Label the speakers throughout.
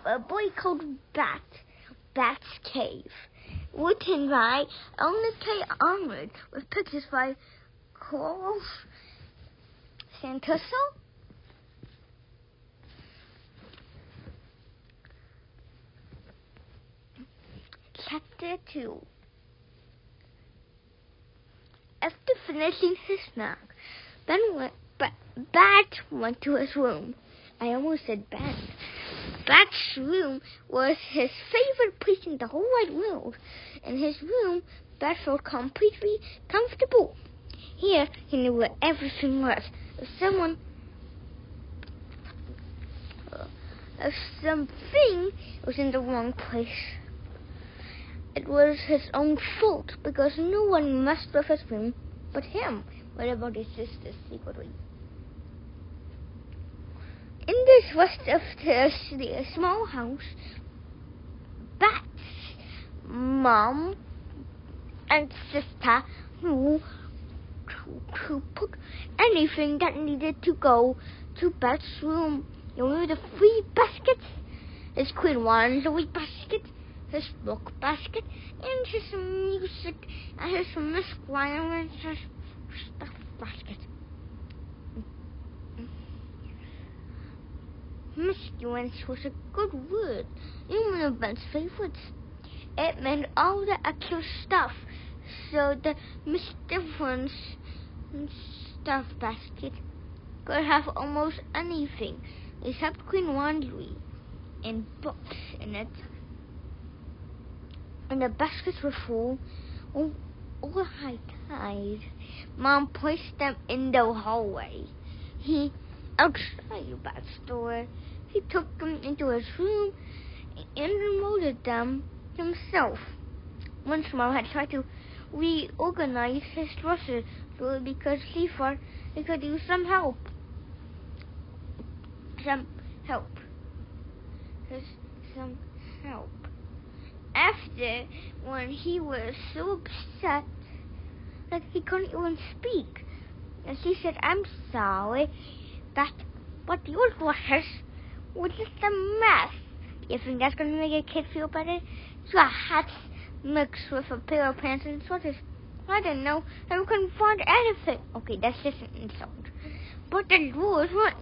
Speaker 1: a boy called Bat's Cave, written by Elana K. Arnold, with pictures by Carl Santoso. Chapter 2. After finishing his snack, Bat went to his room. I almost said Bat. Bat's room was his favorite place in the whole wide world. In his room, Bat felt completely comfortable. Here, he knew where everything was. If something was in the wrong place, it was his own fault, because no one messed with his room but him. What about his sisters secretly? In this rest of the small house, Bat's mom and sister knew to put anything that needed to go to Bat's room. You know, the 3 baskets, his Queen Wansley basket, his book basket, and his music, and his Miss Grimer's stuff basket. Miscellaneous was a good word, even one of Ben's favorites. It meant all the extra stuff, so the Mr. stuff basket could have almost anything, except Queen Wansley, and books in it. And the baskets were full or high tide. Mom placed them in the hallway. Outside Bat's door, he took them into his room and removed them himself. Once Mom had tried to reorganize his dresser because he thought he could use some help. After, when he was so upset that he couldn't even speak, and she said, "I'm sorry, but your dresses were just a mess. You think that's going to make a kid feel better? Your hats mixed with a pair of pants and sweaters. I didn't know, and we couldn't find anything." Okay, that's just an insult. But the drawers weren't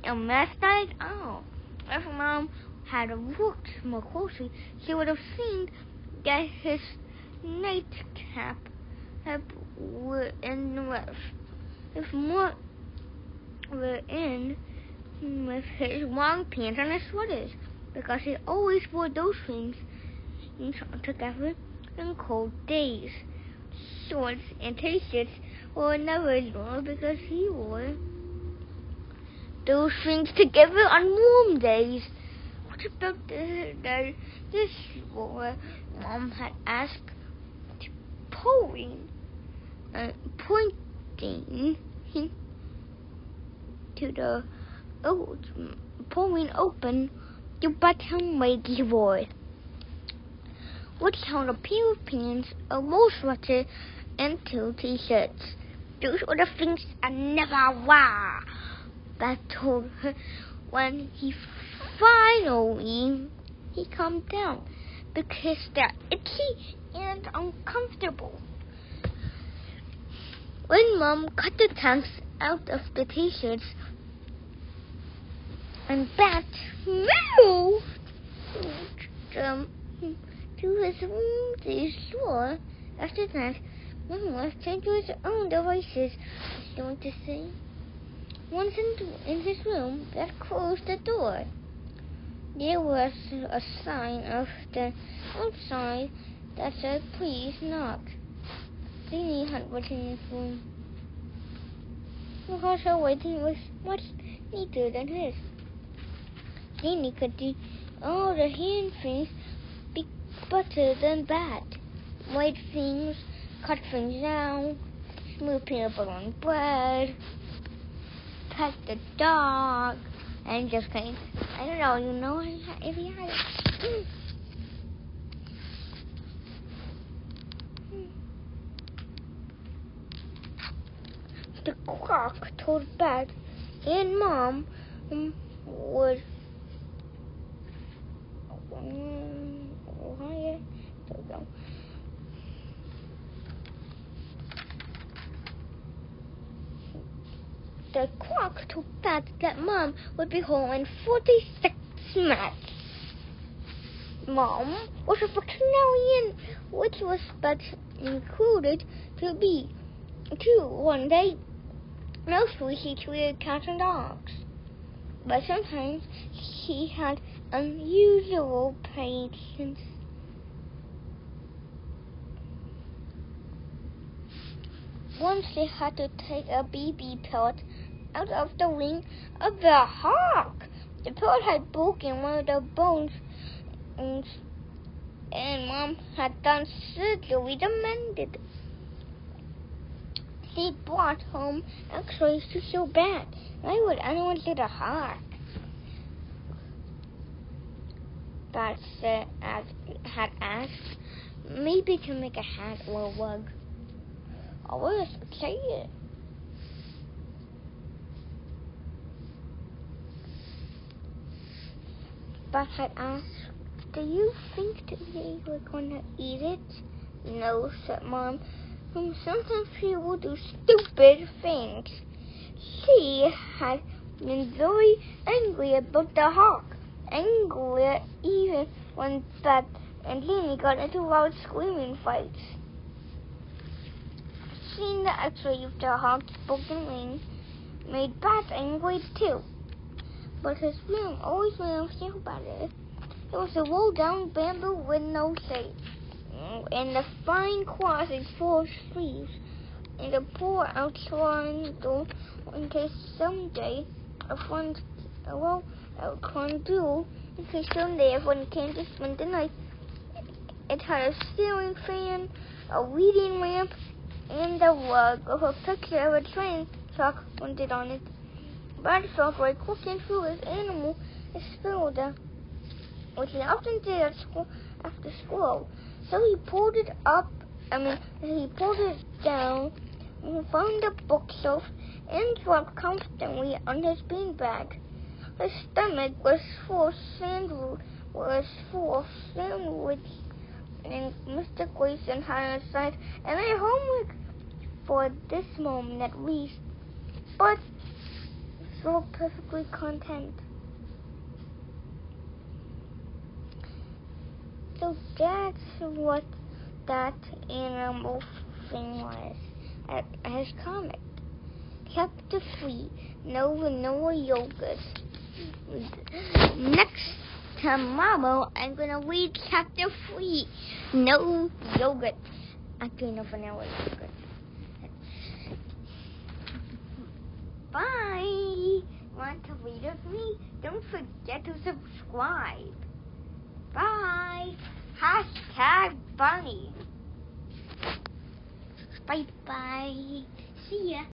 Speaker 1: a mess at all. If Mom had looked more closely, she would have seen that his nightcap were in with his long pants and his sweaters, because he always wore those things together in cold days. Shorts and t-shirts were never worn, because he wore those things together on warm days. What about this war? Mom had asked, pointing to the pouring open the bottom-weighty drawer, which held a pair of pants, a wool sweater, and 2 t-shirts. "Those are the things I never wear," Bat told her when he finally calmed down, because they're itchy and uncomfortable. When Mom cut the tags out of the t-shirts, and Bat moved them to his room floor, after that, Mom was turned to his own devices. You want to say? Once in his room, Bat closed the door. There was a sign of the outside that said, "Please knock." Jeannie had written in his room, because her writing was much neater than his. Jeannie could do all the hand things better than Bat. Write things, cut things down, smooth peanut butter on bread, pet the dog, and just kind of, I don't know, you know, if you had it. The clock told Bat and Mom There we go. The clock told Dad that Mom would be home in 46 minutes. Mom was a veterinarian, which was but included to be true one day. Mostly she treated cats and dogs, but sometimes she had unusual patience. Once they had to take a baby pellet out of the wing of the hawk. The pellet had broken one of the bones, and Mom had done surgery to mend it. They brought home X-rays to show bad. Why would anyone get a hawk? Dad had asked, maybe to make a hat or a rug. I was excited. Dad had asked, do you think they were going to eat it? No, said Mom. Sometimes people do stupid things. She had been very angry about the hawk. Angrier even when Dad and Lenny got into loud screaming fights. Seeing the X-ray of the hawk's broken wing made Dad angry too. But his mom always made him feel better. It was a rolled-down bamboo with no shade, and the fine crossing full of leaves, and a poor outline door in case someday a friend outcome do in case someday everyone came to spend the night. It had a ceiling fan, a reading lamp, and a rug with a picture of a train track printed on it. Bud felt like cooking through his animal exploder, which he often did at school after school. So he pulled it down and found a bookshelf and dropped comfortably on his beanbag. His stomach was full of sandwich, and Mr. Grayson had inside and made homework for this moment at least, but so perfectly content. So that's what that animal thing was as comic. Chapter 3, No Vanilla Yogurt. Next tomorrow, I'm going to read Chapter 3, No Yogurt. Actually, no vanilla yogurt. Bye! Want to read with me? Don't forget to subscribe. Bye! #Bunny. Bye-bye. See ya.